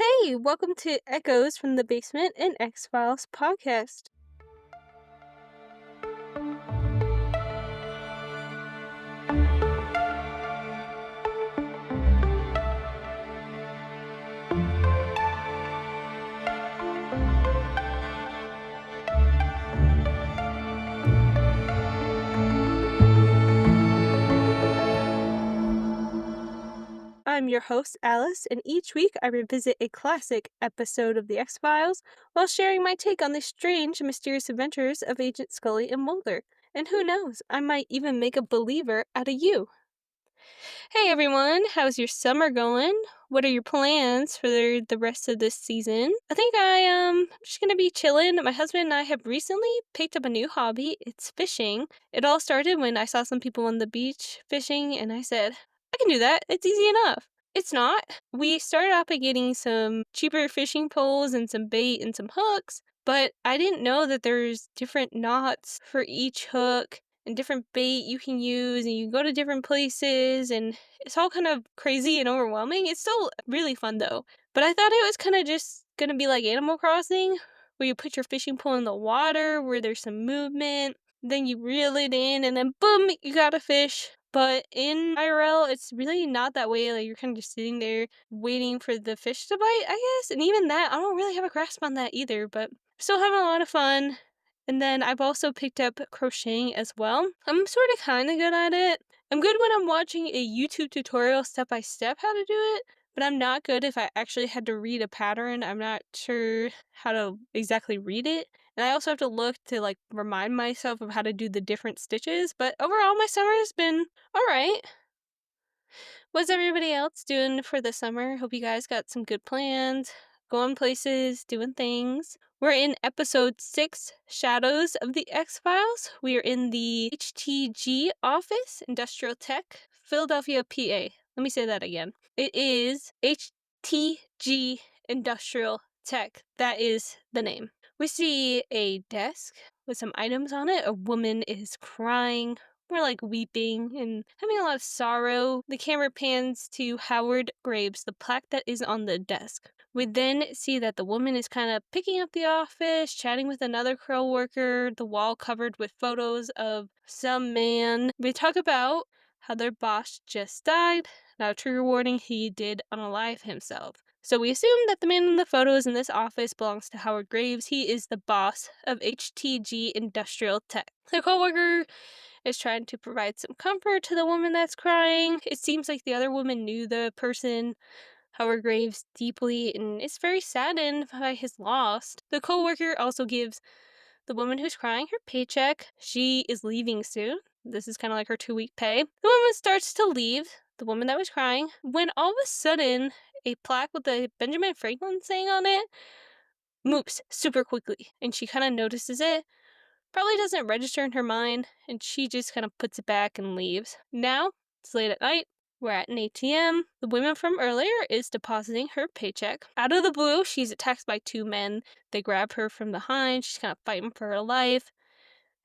Hey, welcome to Echoes from the Basement and X-Files podcast. I'm your host, Alice, and each week I revisit a classic episode of The X-Files while sharing my take on the strange, mysterious adventures of Agent Scully and Mulder. And who knows, I might even make a believer out of you. Hey everyone, how's your summer going? What are your plans for the rest of this season? I think I'm just gonna be chilling. My husband and I have recently picked up a new hobby. It's fishing. It all started when I saw some people on the beach fishing and I said, I can do that. It's easy enough. It's not. We started out by getting some cheaper fishing poles and some bait and some hooks, but I didn't know that there's different knots for each hook and different bait you can use, and you can go to different places, and it's all kind of crazy and overwhelming. It's still really fun though. But I thought it was kind of just gonna be like Animal Crossing, where you put your fishing pole in the water, where there's some movement, then you reel it in, and then boom, you got a fish. But in IRL, it's really not that way. Like, you're kind of just sitting there waiting for the fish to bite, I guess. And even that, I don't really have a grasp on that either, but still having a lot of fun. And then I've also picked up crocheting as well. I'm sort of kind of good at it. I'm good when I'm watching a YouTube tutorial step by step how to do it, but I'm not good if I actually had to read a pattern. I'm not sure how to exactly read it. And I also have to look to like remind myself of how to do the different stitches. But overall, my summer has been all right. What's everybody else doing for the summer? Hope you guys got some good plans, going places, doing things. We're in episode 6, Shadows of the X-Files. We are in the HTG office, Industrial Tech, Philadelphia, PA. Let me say that again. It is HTG Industrial Tech. That is the name. We see a desk with some items on it. A woman is crying. We're like weeping and having a lot of sorrow. The camera pans to Howard Graves, the plaque that is on the desk. We then see that the woman is kind of picking up the office, chatting with another co-worker, the wall covered with photos of some man. We talk about how their boss just died. Now, trigger warning, he did unalive himself. So we assume that the man in the photos in this office belongs to Howard Graves. He is the boss of HTG Industrial Tech. The co-worker is trying to provide some comfort to the woman that's crying. It seems like the other woman knew the person, Howard Graves, deeply and is very saddened by his loss. The co-worker also gives the woman who's crying her paycheck. She is leaving soon. This is kind of like her 2-week pay. The woman starts to leave, the woman that was crying, when all of a sudden a plaque with a Benjamin Franklin saying on it moves super quickly, and she kind of notices it. Probably doesn't register in her mind, and she just kind of puts it back and leaves. Now, it's late at night. We're at an ATM. The woman from earlier is depositing her paycheck. Out of the blue, she's attacked by 2 men. They grab her from behind. She's kind of fighting for her life.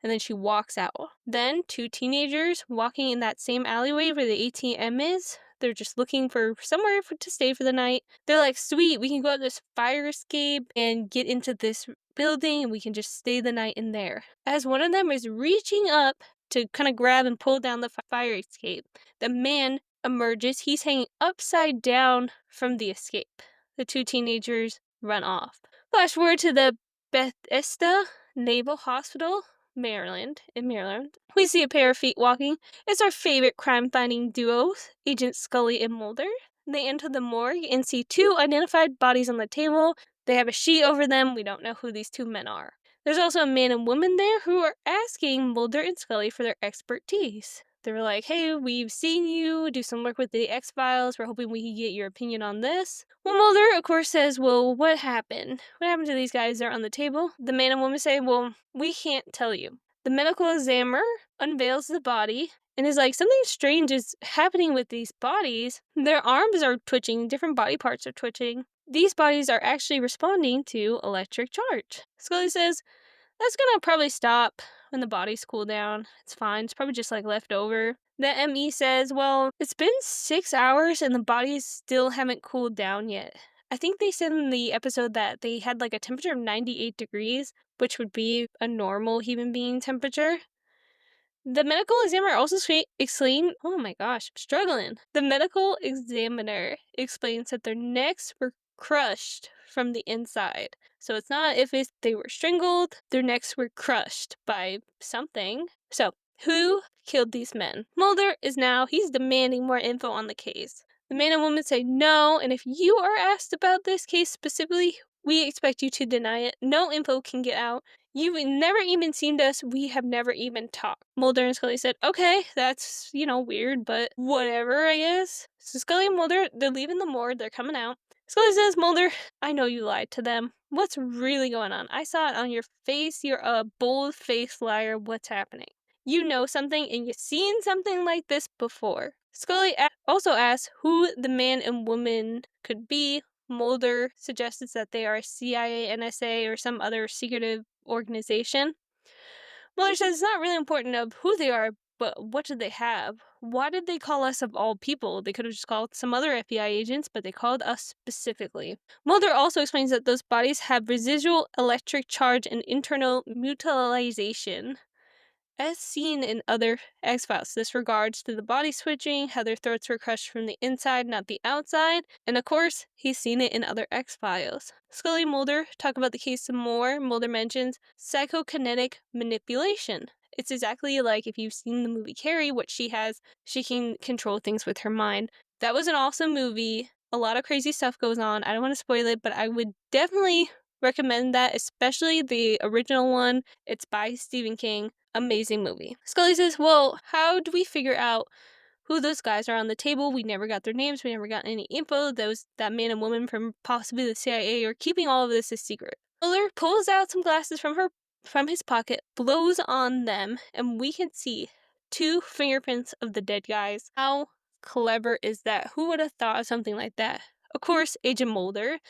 And then she walks out. Then 2 teenagers walking in that same alleyway where the ATM is. They're just looking for somewhere to stay for the night. They're like, sweet, we can go up this fire escape and get into this building and we can just stay the night in there. As one of them is reaching up to kind of grab and pull down the fire escape, the man emerges. He's hanging upside down from the escape. The 2 teenagers run off. Flash forward to the Bethesda Naval Hospital, Maryland. We see a pair of feet walking. It's our favorite crime-fighting duo, Agent Scully and Mulder. They enter the morgue and see 2 unidentified bodies on the table. They have a sheet over them. We don't know who these 2 men are. There's also a man and woman there who are asking Mulder and Scully for their expertise. They're like, hey, we've seen you do some work with the X-Files. We're hoping we can get your opinion on this. Well, Mulder, of course, says, well, what happened? What happened to these guys that are on the table? The man and woman say, well, we can't tell you. The medical examiner unveils the body and is like, something strange is happening with these bodies. Their arms are twitching. Different body parts are twitching. These bodies are actually responding to electric charge. Scully says, that's gonna probably stop when the bodies cool down. It's fine. It's probably just like left over. The ME says, well, it's been 6 hours and the bodies still haven't cooled down yet. I think they said in the episode that they had like a temperature of 98 degrees, which would be a normal human being temperature. The medical examiner also explained, oh my gosh, I'm struggling. The medical examiner explains that their necks were crushed from the inside. So it's not if they were strangled, their necks were crushed by something. So, who killed these men? Mulder he's demanding more info on the case. The man and woman say no, and if you are asked about this case specifically, we expect you to deny it. No info can get out. You've never even seen us. We have never even talked. Mulder and Scully said, okay, that's, weird, but whatever, I guess. So Scully and Mulder, they're leaving the morgue. They're coming out. Scully says, Mulder, I know you lied to them. What's really going on? I saw it on your face. You're a bold-faced liar. What's happening? You know something, and you've seen something like this before. Scully also asks who the man and woman could be. Mulder suggests that they are CIA, NSA, or some other secretive organization. Mulder says it's not really important of who they are, but what did they have? Why did they call us of all people? They could have just called some other FBI agents, but they called us specifically. Mulder also explains that those bodies have residual electric charge and internal mutilation, as seen in other X-Files. This regards to the body switching, how their throats were crushed from the inside, not the outside, and of course, he's seen it in other X-Files. Scully and Mulder talk about the case some more. Mulder mentions psychokinetic manipulation. It's exactly like if you've seen the movie Carrie, what she has, she can control things with her mind. That was an awesome movie. A lot of crazy stuff goes on. I don't want to spoil it, but I would definitely recommend that, especially the original one. It's by Stephen King. Amazing movie. Scully says, well, how do we figure out who those guys are on the table? We never got their names. We never got any info. That man and woman from possibly the CIA are keeping all of this a secret. Mulder pulls out some glasses from his pocket, blows on them, and we can see 2 fingerprints of the dead guys. How clever is that? Who would have thought of something like that? Of course, Agent Mulder.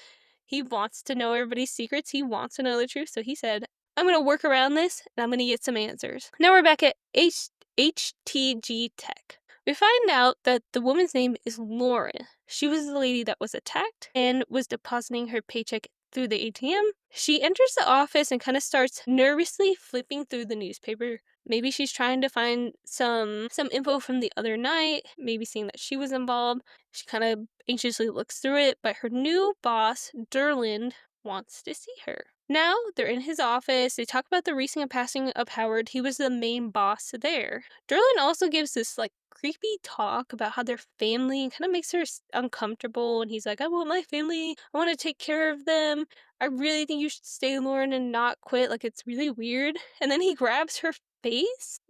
He wants to know everybody's secrets. He wants to know the truth. So he said, I'm going to work around this and I'm going to get some answers. Now we're back at HTG Tech. We find out that the woman's name is Lauren. She was the lady that was attacked and was depositing her paycheck through the ATM. She enters the office and kind of starts nervously flipping through the newspaper. Maybe she's trying to find some info from the other night, maybe seeing that she was involved. She kind of anxiously looks through it, but her new boss, Derland, wants to see her. Now they're in his office. They talk about the recent passing of Howard. He was the main boss there. Derland also gives this creepy talk about how their family, and kind of makes her uncomfortable. And he's like, I want my family. I want to take care of them. I really think you should stay, Lauren, and not quit. It's really weird. And then he grabs her face?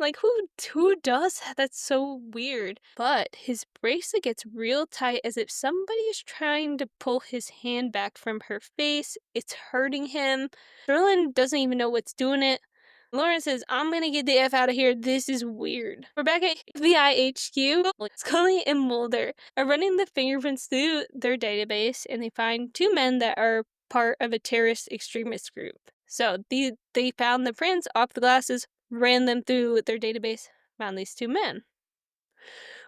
Who does that? That's so weird. But his bracelet gets real tight, as if somebody is trying to pull his hand back from her face. It's hurting him. Sterling doesn't even know what's doing it. Lauren says, I'm gonna get the F out of here. This is weird. We're back at FBI HQ. Scully and Mulder are running the fingerprints through their database, and they find 2 men that are part of a terrorist extremist group. So they found the prints off the glasses, ran them through their database, found these 2 men.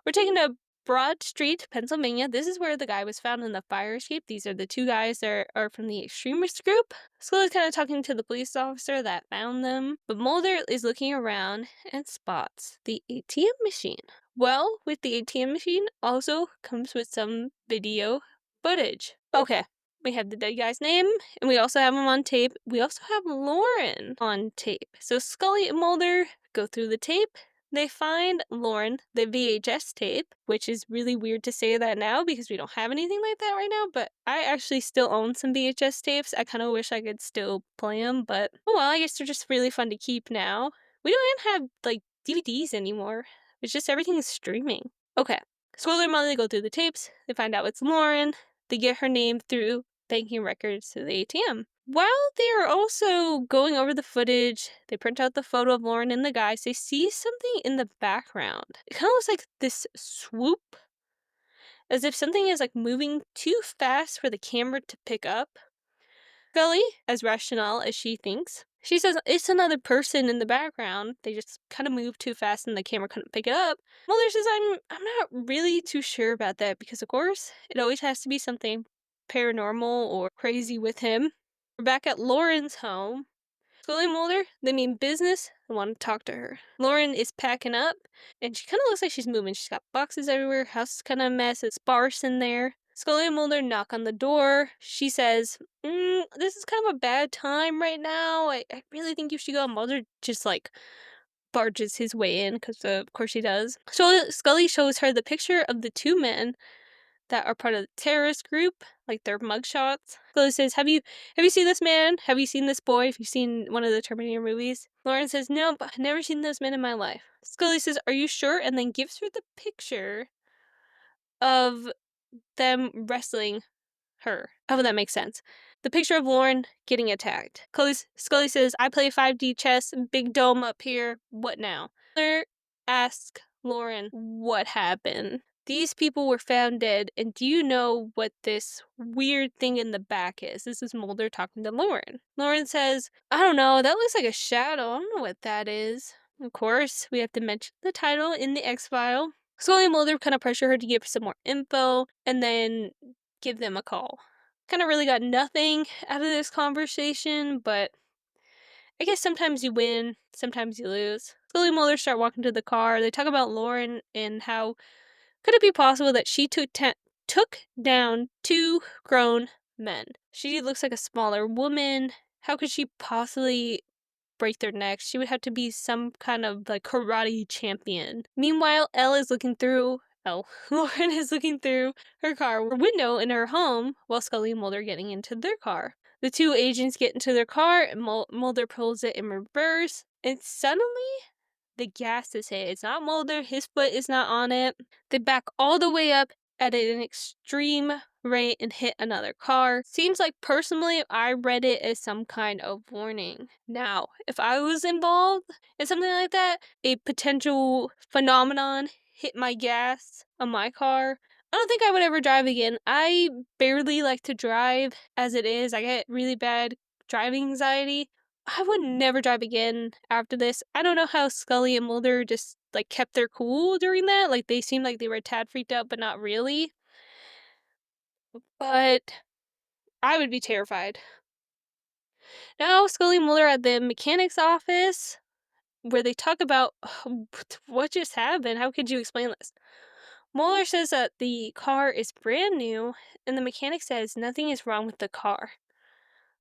We're taken to Broad Street, Pennsylvania. This is where the guy was found in the fire escape. These are the 2 guys that are from the extremist group. Scully's kind of talking to the police officer that found them, but Mulder is looking around and spots the ATM machine. Well, with the ATM machine also comes with some video footage. Okay, we have the dead guy's name, and we also have him on tape. We also have Lauren on tape. So Scully and Mulder go through the tape. They find Lauren, the VHS tape, which is really weird to say that now because we don't have anything like that right now, but I actually still own some VHS tapes. I kind of wish I could still play them, but oh well, I guess they're just really fun to keep now. We don't even have, DVDs anymore. It's just everything's streaming. Okay, Scully and Molly go through the tapes. They find out it's Lauren. They get her name through banking records to the ATM. While they are also going over the footage, they print out the photo of Lauren and the guys. They see something in the background. It kind of looks like this swoop, as if something is moving too fast for the camera to pick up. Scully, as rational as she thinks, she says it's another person in the background. They just kind of moved too fast and the camera couldn't pick it up. Mulder says I'm not really too sure about that because of course it always has to be something paranormal or crazy with him. We're back at Lauren's home. Scully and Mulder, they mean business and want to talk to her. Lauren is packing up, and she kind of looks like she's moving. She's got boxes everywhere, house is kind of a mess, it's sparse in there. Scully and Mulder knock on the door. She says, this is kind of a bad time right now. I really think you should go. Mulder just, like, barges his way in, because of course he does. So Scully shows her the picture of the two men that are part of the terrorist group, like their mugshots. Scully says, have you seen this man? Have you seen this boy? Have you seen one of the Terminator movies? Lauren says, no, but I've never seen those men in my life. Scully says, are you sure? And then gives her the picture of them wrestling her. Oh, that makes sense. The picture of Lauren getting attacked. Scully says, I play 5D chess, big dome up here. What now? Mulder asks Lauren, what happened? These people were found dead, and do you know what this weird thing in the back is? This is Mulder talking to Lauren. Lauren says, I don't know, that looks like a shadow. I don't know what that is. Of course, we have to mention the title in the X-File. Scully and Mulder kind of pressure her to give some more info, and then give them a call. Kind of really got nothing out of this conversation, but I guess sometimes you win, sometimes you lose. Scully and Mulder start walking to the car. They talk about Lauren and how could it be possible that she took down two grown men. She looks like a smaller woman. How could she possibly break their necks? She would have to be some kind of like karate champion. Meanwhile, Lauren is looking through her car window in her home while Scully and Mulder are getting into their car. The two agents get into their car and Mulder pulls it in reverse, and suddenly the gas is hit. It's not Mulder, his foot is not on it. They back all the way up at an extreme rate and hit another car. Seems like personally I read it as some kind of warning. Now, if I was involved in something like that, a potential phenomenon hit my gas on my car, I don't think I would ever drive again. I barely like to drive as it is. I get really bad driving anxiety. I would never drive again after this. I don't know how Scully and Mulder just like kept their cool during that. Like they seemed like they were a tad freaked out, but not really. But I would be terrified. Now Scully and Mulder are at the mechanic's office where they talk about what just happened. How could you explain this? Mulder says that the car is brand new, and the mechanic says nothing is wrong with the car.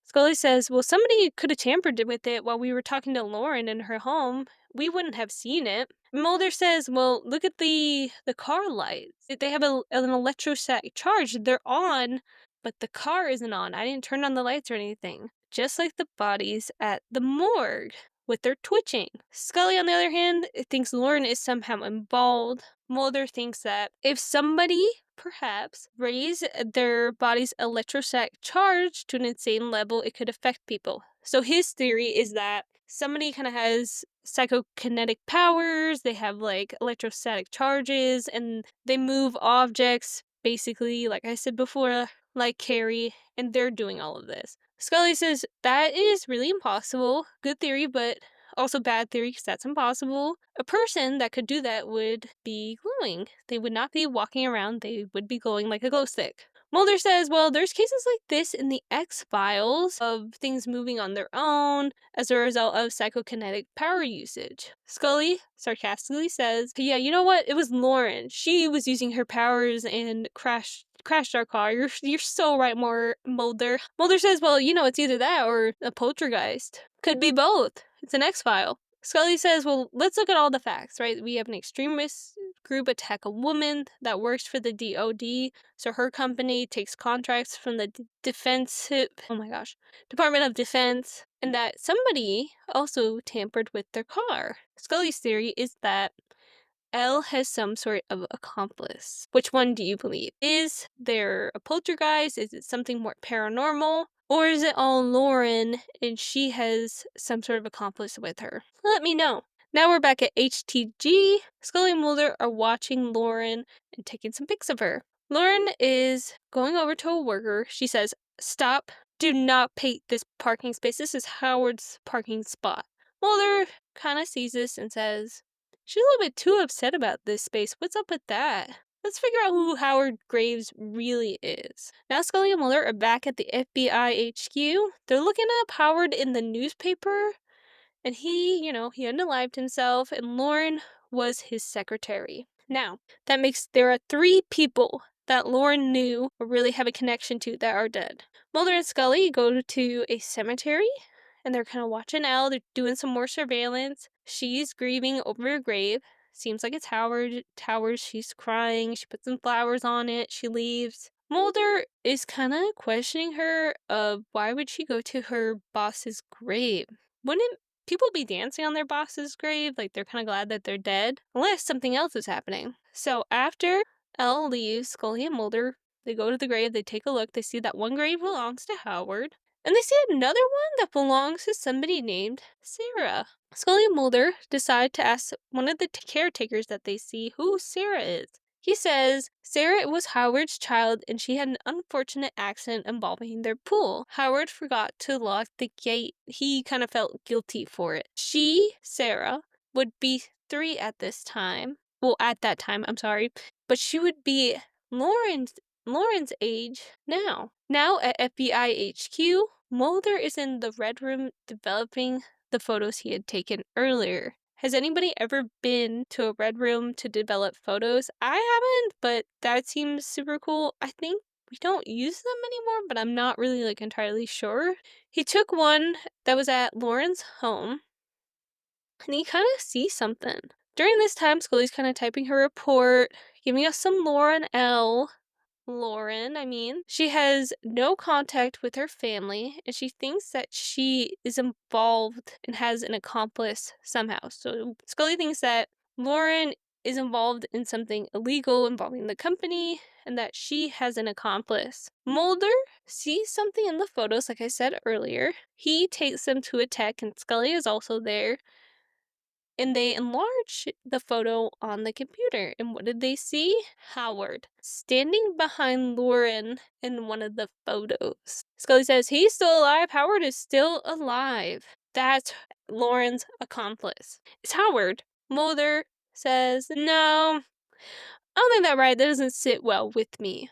Scully says, well, somebody could have tampered with it while we were talking to Lauren in her home. We wouldn't have seen it. Mulder says, well, look at the car lights. They have an electrostatic charge. They're on, but the car isn't on. I didn't turn on the lights or anything. Just like the bodies at the morgue with their twitching. Scully, on the other hand, thinks Lauren is somehow involved. Mulder thinks that if somebody perhaps raise their body's electrostatic charge to an insane level, it could affect people. So his theory is that somebody kind of has psychokinetic powers, they have like electrostatic charges, and they move objects, basically, like I said before, like Carrie, and they're doing all of this. Scully says that is really impossible. Good theory, but also bad theory because that's impossible. A person that could do that would be glowing. They would not be walking around. They would be glowing like a glow stick. Mulder says, well, there's cases like this in the X-Files of things moving on their own as a result of psychokinetic power usage. Scully sarcastically says, yeah, you know what? It was Lauren. She was using her powers and crashed our car. You're so right, Mulder. Mulder says, well, you know, it's either that or a poltergeist. Could be both. It's an X-File. Scully says, well, let's look at all the facts, right? We have an extremist group attack a woman that works for the DOD. So her company takes contracts from the Department of Defense, and that somebody also tampered with their car. Scully's theory is that Elle has some sort of accomplice. Which one do you believe? Is there a poltergeist? Is it something more paranormal? Or is it all Lauren and she has some sort of accomplice with her? Let me know. Now we're back at HTG. Scully and Mulder are watching Lauren and taking some pics of her. Lauren is going over to a worker. She says, stop. Do not paint this parking space. This is Howard's parking spot. Mulder kind of sees this and says, she's a little bit too upset about this space. What's up with that? let's figure out who Howard Graves really is. Now Scully and Mulder are back at the FBI HQ. They're looking up Howard in the newspaper, and he unalived himself, and Lauren was his secretary. Now, that makes there are 3 people that Lauren knew or really have a connection to that are dead. Mulder and Scully go to a cemetery, and they're kind of watching Elle. They're doing some more surveillance. She's grieving over a grave. Seems like it's Howard. She's crying. She puts some flowers on it. She leaves. Mulder is kind of questioning her of why would she go to her boss's grave? Wouldn't people be dancing on their boss's grave? Like, they're kind of glad that they're dead? Unless something else is happening. So after Elle leaves, Scully and Mulder, they go to the grave, they take a look, they see that one grave belongs to Howard, and they see another one that belongs to somebody named Sarah. Scully and Mulder decide to ask one of the caretakers that they see who Sarah is. He says Sarah was Howard's child and she had an unfortunate accident involving their pool. Howard forgot to lock the gate. He kind of felt guilty for it. She, Sarah, would be 3 at this time. Well, at that time, I'm sorry. But she would be Lauren's age now. Now at FBI HQ, Mulder is in the Red Room developing the photos he had taken earlier. Has anybody ever been to a Red Room to develop photos? I haven't, but that seems super cool. I think we don't use them anymore, but I'm not really entirely sure. He took one that was at Lauren's home, and he kind of sees something. During this time, Scully's kind of typing her report, giving us some lore on Elle. She has no contact with her family, and she thinks that she is involved and has an accomplice somehow. So Scully thinks that Lauren is involved in something illegal involving the company, and that she has an accomplice. Mulder sees something in the photos, like I said earlier. He takes them to a tech, and Scully is also there. And they enlarge the photo on the computer. And what did they see? Howard standing behind Lauren in one of the photos. Scully says, he's still alive. Howard is still alive. That's Lauren's accomplice. It's Howard. Mulder says, no, I don't think that's right. That doesn't sit well with me.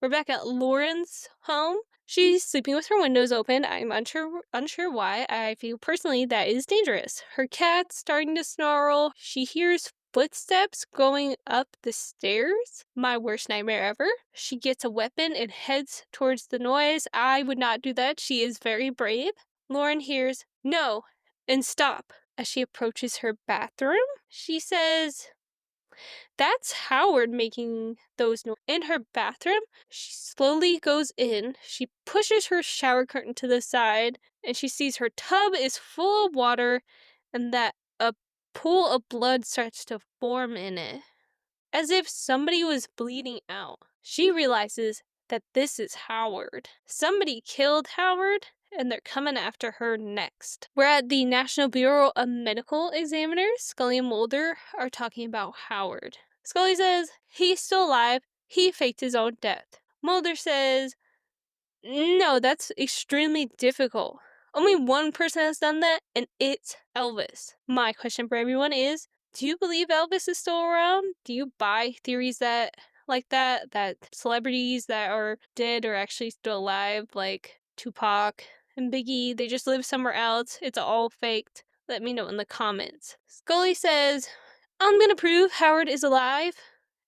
We're back at Lauren's home. She's sleeping with her windows open. I'm unsure why. I feel personally that is dangerous. Her cat's starting to snarl. She hears footsteps going up the stairs. My worst nightmare ever. She gets a weapon and heads towards the noise. I would not do that. She is very brave. Lauren hears no and stop as she approaches her bathroom. She says, that's Howard making those noises. In her bathroom, she slowly goes in, she pushes her shower curtain to the side, and she sees her tub is full of water and that a pool of blood starts to form in it, as if somebody was bleeding out. She realizes that this is Howard. Somebody killed Howard, and they're coming after her next. We're at the National Bureau of Medical Examiners. Scully and Mulder are talking about Howard. Scully says he's still alive. He faked his own death. Mulder says, no, that's extremely difficult. Only one person has done that, and it's Elvis. My question for everyone is, do you believe Elvis is still around? Do you buy theories that celebrities that are dead are actually still alive, like Tupac and Biggie? They just live somewhere else. It's all faked. Let me know in the comments. Scully says, I'm gonna prove Howard is alive,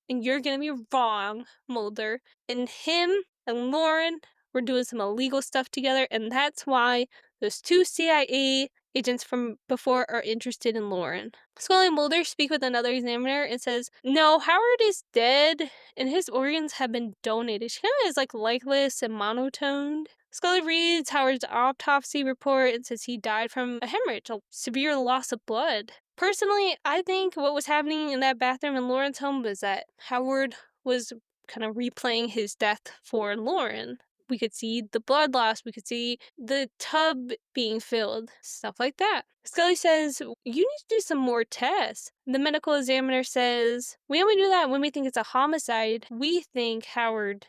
and you're gonna be wrong, Mulder. And him and Lauren were doing some illegal stuff together, and that's why those 2 CIA agents from before are interested in Lauren. Scully and Mulder speak with another examiner and says, no, Howard is dead, and his organs have been donated. She kind of is lifeless and monotoned. Scully reads Howard's autopsy report and says he died from a hemorrhage, a severe loss of blood. Personally, I think what was happening in that bathroom in Lauren's home was that Howard was kind of replaying his death for Lauren. We could see the blood loss, we could see the tub being filled, stuff like that. Scully says, you need to do some more tests. The medical examiner says, we only do that when we think it's a homicide. We think Howard,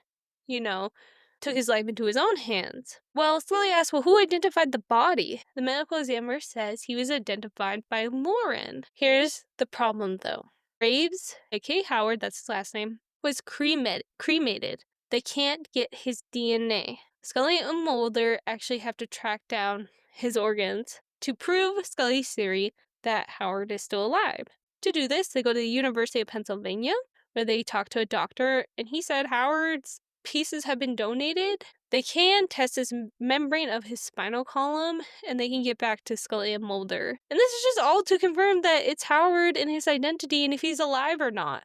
took his life into his own hands. Well, Scully asks, well, who identified the body? The medical examiner says he was identified by Lauren. Here's the problem, though. Graves, aka Howard, that's his last name, was cremated. They can't get his DNA. Scully and Mulder actually have to track down his organs to prove Scully's theory that Howard is still alive. To do this, they go to the University of Pennsylvania, where they talk to a doctor, and he said Howard's pieces have been donated. They can test his membrane of his spinal column, and they can get back to Scully and Mulder. And this is just all to confirm that it's Howard and his identity and if he's alive or not.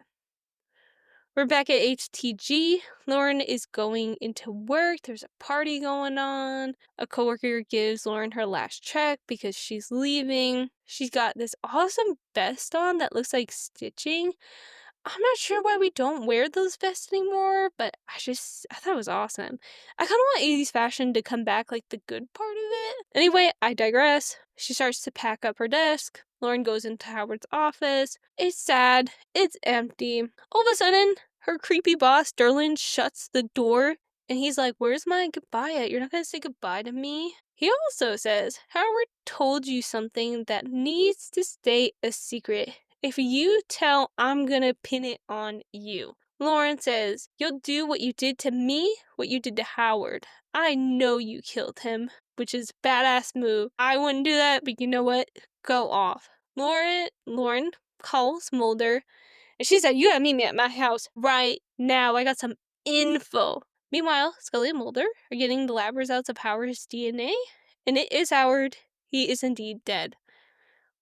We're back at HTG. Lauren is going into work. There's a party going on. A coworker gives Lauren her last check because she's leaving. She's got this awesome vest on that looks like stitching. I'm not sure why we don't wear those vests anymore, but I thought it was awesome. I kind of want 80s fashion to come back, like the good part of it. Anyway, I digress. She starts to pack up her desk. Lauren goes into Howard's office. It's sad. It's empty. All of a sudden, her creepy boss, Derlin, shuts the door, and he's like, "Where's my goodbye at? You're not gonna say goodbye to me?" He also says, "Howard told you something that needs to stay a secret. If you tell, I'm gonna pin it on you." Lauren says, "You'll do what you did to me, what you did to Howard. I know you killed him," which is a badass move. I wouldn't do that, but you know what? Go off. Lauren calls Mulder, and she said, "You gotta meet me at my house right now. I got some info." Meanwhile, Scully and Mulder are getting the lab results of Howard's DNA, and it is Howard. He is indeed dead.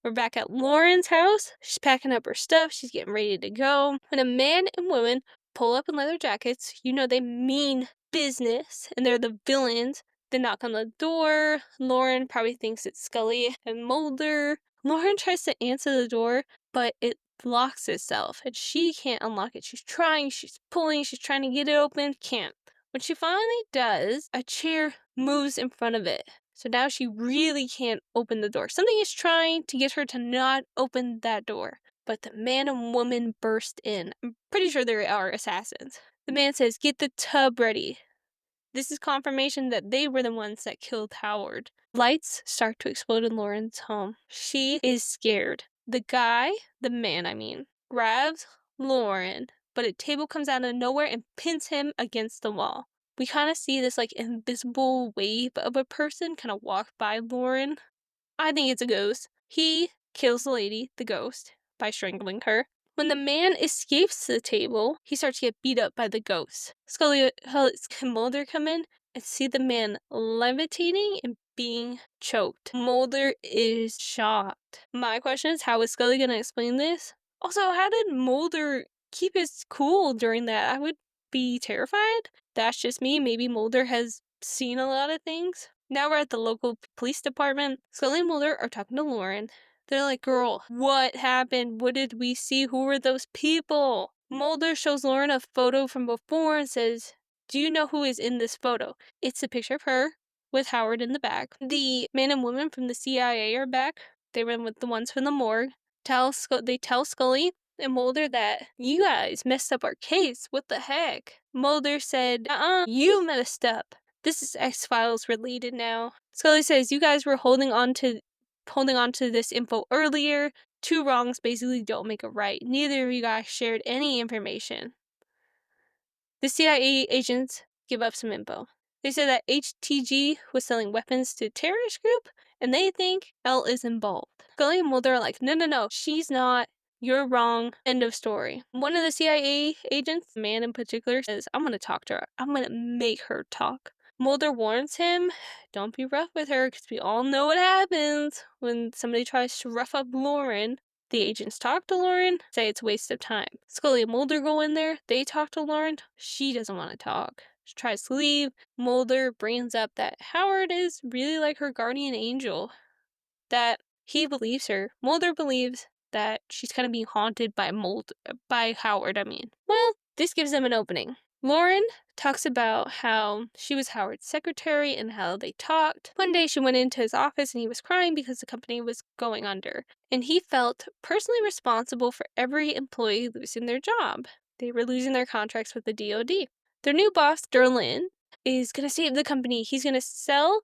We're back at Lauren's house. She's packing up her stuff. She's getting ready to go. When a man and woman pull up in leather jackets, you know they mean business, and they're the villains. They knock on the door. Lauren probably thinks it's Scully and Mulder. Lauren tries to answer the door, but it locks itself, and she can't unlock it. She's trying, she's pulling, she's trying to get it open, can't. When she finally does, a chair moves in front of it. So now she really can't open the door. Something is trying to get her to not open that door. But the man and woman burst in. I'm pretty sure they are assassins. The man says, "Get the tub ready." This is confirmation that they were the ones that killed Howard. Lights start to explode in Lauren's home. She is scared. The man, grabs Lauren, but a table comes out of nowhere and pins him against the wall. We kind of see this like invisible wave of a person kind of walk by Lauren. I think it's a ghost. He kills the lady, the ghost, by strangling her. When the man escapes the table, he starts to get beat up by the ghost. Scully and Mulder come in and see the man levitating and being choked. Mulder is shocked. My question is, how is Scully gonna explain this? Also, how did Mulder keep his cool during that? I would be terrified. That's just me. Maybe Mulder has seen a lot of things. Now we're at the local police department. Scully and Mulder are talking to Lauren. They're like, "Girl, what happened? What did we see? Who were those people?" Mulder shows Lauren a photo from before and says, "Do you know who is in this photo?" It's a picture of her with Howard in the back. The man and woman from the CIA are back. They were with the ones from the morgue. They tell Scully and Mulder that you guys messed up our case. What the heck? Mulder said, you messed up. This is X-Files related now. Scully says, you guys were holding on to this info earlier. Two wrongs basically don't make a right. Neither of you guys shared any information. The CIA agents give up some info. They said that HTG was selling weapons to a terrorist group, and they think Elle is involved. Scully and Mulder are like, no, she's not. You're wrong. End of story. One of the CIA agents, a man in particular, says, I'm going to talk to her. I'm going to make her talk. Mulder warns him, don't be rough with her, because we all know what happens when somebody tries to rough up Lauren. The agents talk to Lauren, say it's a waste of time. Scully and Mulder go in there, they talk to Lauren, she doesn't want to talk. She tries to leave. Mulder brings up that Howard is really like her guardian angel, that he believes her. Mulder believes that she's kind of being haunted by Howard, Well, this gives them an opening. Lauren talks about how she was Howard's secretary and how they talked. One day she went into his office and he was crying because the company was going under. And he felt personally responsible for every employee losing their job. They were losing their contracts with the DoD. Their new boss, Derlin, is going to save the company. He's going to sell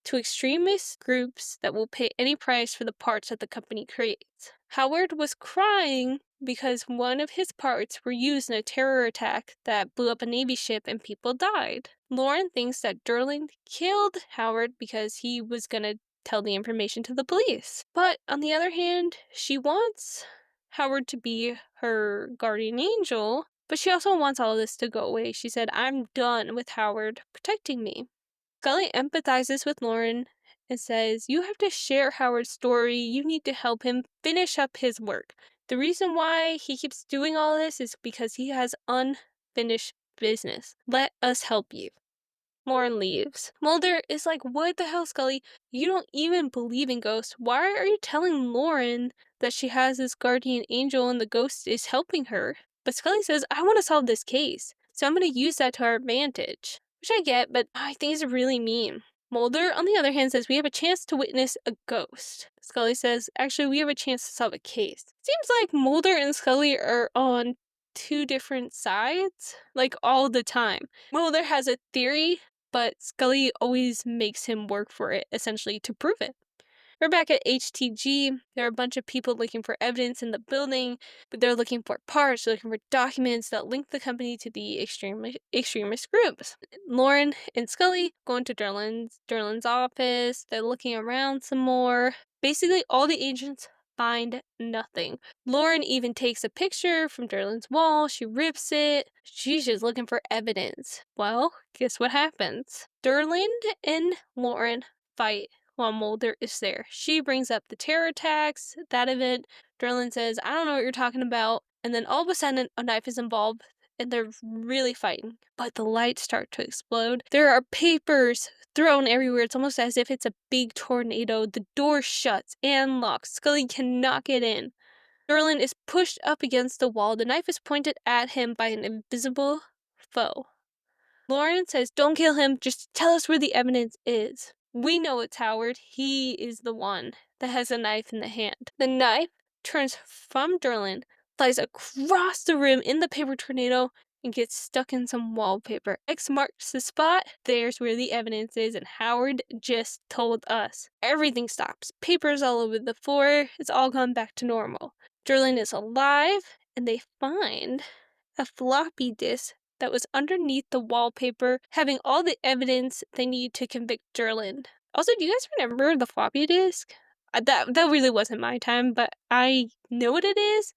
to extremist groups that will pay any price for the parts that the company creates. Howard was crying because one of his parts were used in a terror attack that blew up a Navy ship and people died. Lauren thinks that Derling killed Howard because he was gonna tell the information to the police. But on the other hand, she wants Howard to be her guardian angel, but she also wants all of this to go away. She said, "I'm done with Howard protecting me." Scully empathizes with Lauren and says, "You have to share Howard's story. You need to help him finish up his work. The reason why he keeps doing all this is because he has unfinished business. Let us help you." Lauren leaves. Mulder is like, "What the hell, Scully? You don't even believe in ghosts. Why are you telling Lauren that she has this guardian angel and the ghost is helping her?" But Scully says, "I want to solve this case, so I'm going to use that to our advantage." Which I get, but I think it's really mean. Mulder, on the other hand, says, "We have a chance to witness a ghost." Scully says, "Actually, we have a chance to solve a case." Seems like Mulder and Scully are on two different sides, like all the time. Mulder has a theory, but Scully always makes him work for it, essentially, to prove it. We're back at HTG. There are a bunch of people looking for evidence in the building, but they're looking for parts, they're looking for documents that link the company to the extremist groups. Lauren and Scully go into Derlin's office. They're looking around some more. Basically, all the agents find nothing. Lauren even takes a picture from Derlin's wall. She rips it. She's just looking for evidence. Well, guess what happens? Derlin and Lauren fight while Mulder is there. She brings up the terror attacks, that event. Derlin says, "I don't know what you're talking about." And then all of a sudden, a knife is involved, and they're really fighting. But the lights start to explode. There are papers thrown everywhere. It's almost as if it's a big tornado. The door shuts and locks. Scully cannot get in. Derlin is pushed up against the wall. The knife is pointed at him by an invisible foe. Lauren says, "Don't kill him. Just tell us where the evidence is. We know it's Howard. He is the one that has a knife in the hand." The knife turns from Derlin, flies across the room in the paper tornado, and gets stuck in some wallpaper. X marks the spot. There's where the evidence is, and Howard just told us. Everything stops. Papers all over the floor. It's all gone back to normal. Derlin is alive, and they find a floppy disk that was underneath the wallpaper, having all the evidence they need to convict Derlin. Also, do you guys remember the floppy disk? That really wasn't my time, but I know what it is.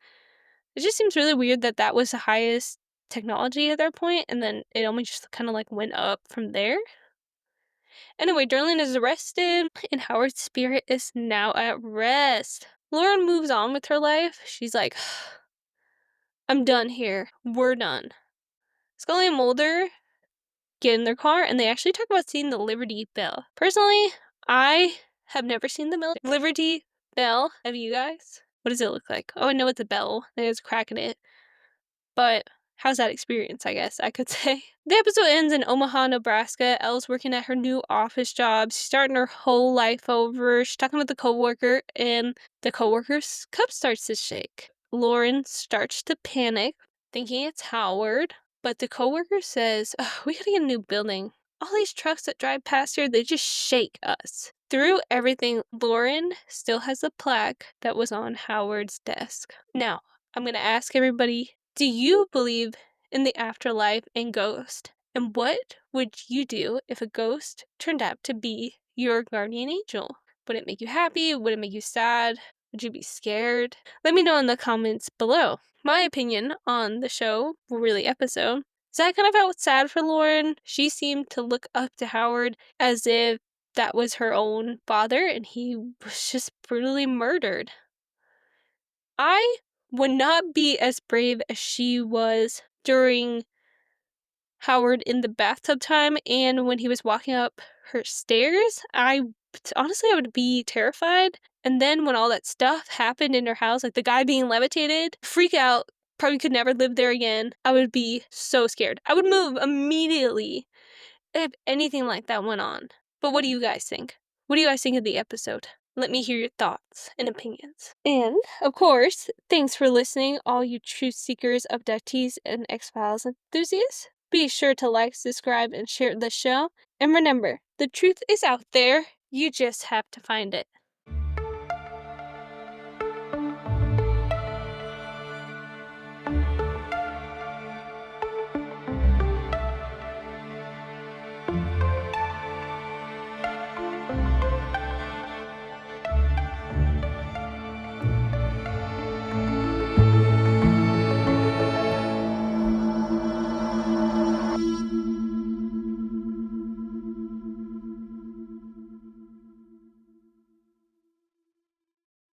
It just seems really weird that that was the highest technology at that point, and then it only just kind of like went up from there. Anyway, Derlin is arrested, and Howard's spirit is now at rest. Lauren moves on with her life. She's like, "I'm done here. We're done." Scully and Mulder get in their car, and they actually talk about seeing the Liberty Bell. Personally, I have never seen the Liberty Bell. Have you guys? What does it look like? Oh, I know it's a bell. There's a crack in it. But how's that experience, I guess I could say. The episode ends in Omaha, Nebraska. Elle's working at her new office job. She's starting her whole life over. She's talking with the coworker, and the coworker's cup starts to shake. Lauren starts to panic, thinking it's Howard. But the coworker says, "We gotta get a new building. All these trucks that drive past here, they just shake us." Through everything, Lauren still has the plaque that was on Howard's desk. Now, I'm gonna ask everybody, do you believe in the afterlife and ghosts? And what would you do if a ghost turned out to be your guardian angel? Would it make you happy? Would it make you sad? Would you be scared? Let me know in the comments below. My opinion on the show, or really episode, is I kind of felt sad for Lauren. She seemed to look up to Howard as if that was her own father, and he was just brutally murdered. I would not be as brave as she was during Howard in the bathtub time and when he was walking up her stairs. Honestly, I would be terrified. And then when all that stuff happened in her house, like the guy being levitated, freak out, probably could never live there again. I would be so scared. I would move immediately if anything like that went on. But what do you guys think? What do you guys think of the episode? Let me hear your thoughts and opinions. And, of course, thanks for listening, all you truth seekers, abductees, and X-Files enthusiasts. Be sure to like, subscribe, and share the show. And remember, the truth is out there. You just have to find it.